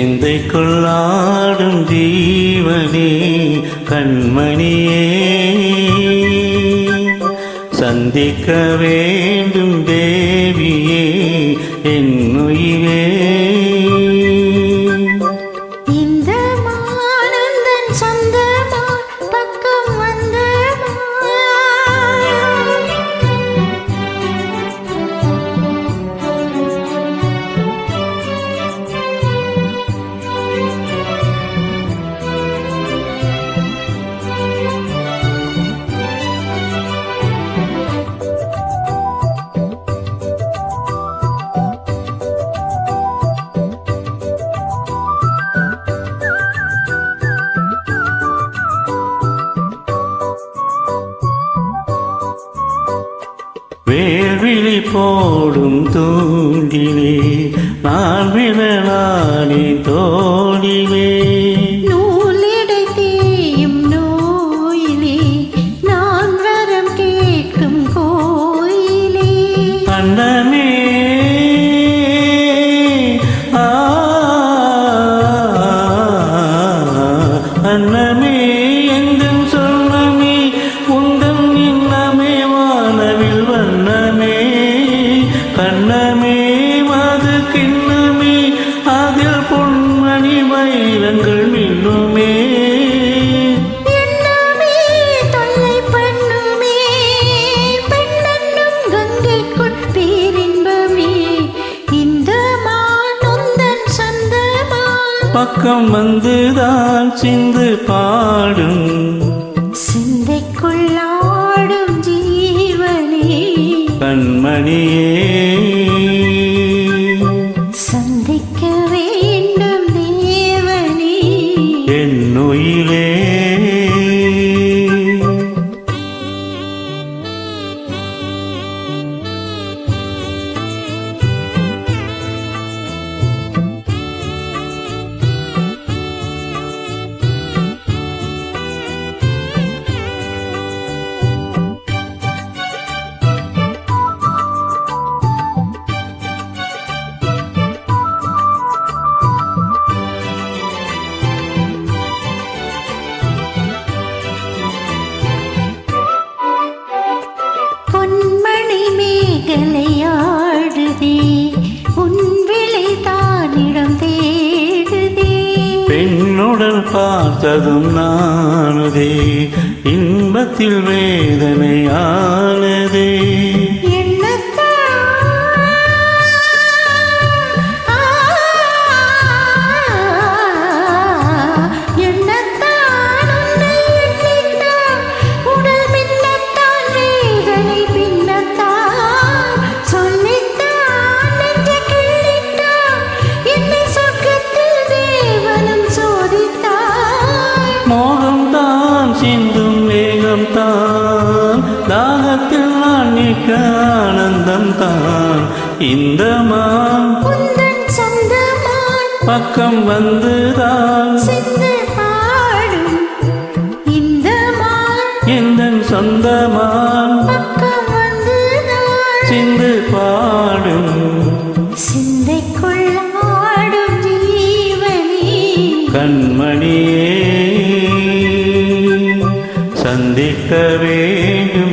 சிந்தைக்குள்ளாடும் ஜீவனே கண்மணியே சந்திக்க வேண்டும் தேவியே என் உயிரே வேள்விழி போடும் தூண்டிலே நான் விழலானே தோழிலே நூலிடை தேயும் நோயிலே நான் வரம் கேட்கும் கோயிலே அன்னமே அன்னமே எங்கும் சொன்னமே உந்தம் இன்னமே வானவில் வண்ணமே கண்ணமே மது கிண்ணமே அதில் பொன்மணி வைரங்கள் மின்னுமே பக்கம் வந்துதான் சிந்து பாடும் சிந்தைக்குள்ளாடும் ஜீவனே கண்மணியே சந்திக்க வேண்டும் தேவனே என் உயிரே மேகலையாடுதே உன் விளை தானிடம் தேடுதே பெண்ணுடன் பார்த்ததும் நானுதே இன்பத்தில் வேதனையானதே சிந்தும் வேகம் தான் தாகத்தில் நான் நிற்க ஆனந்தம் தான் இந்த மான் பக்கம் வந்துதான் இந்த சொந்தமான் சிந்து பாடும் சிந்தைக்குள்ளாடும் ஜீவனே கண்மணியே சந்திக்க வேண்டும்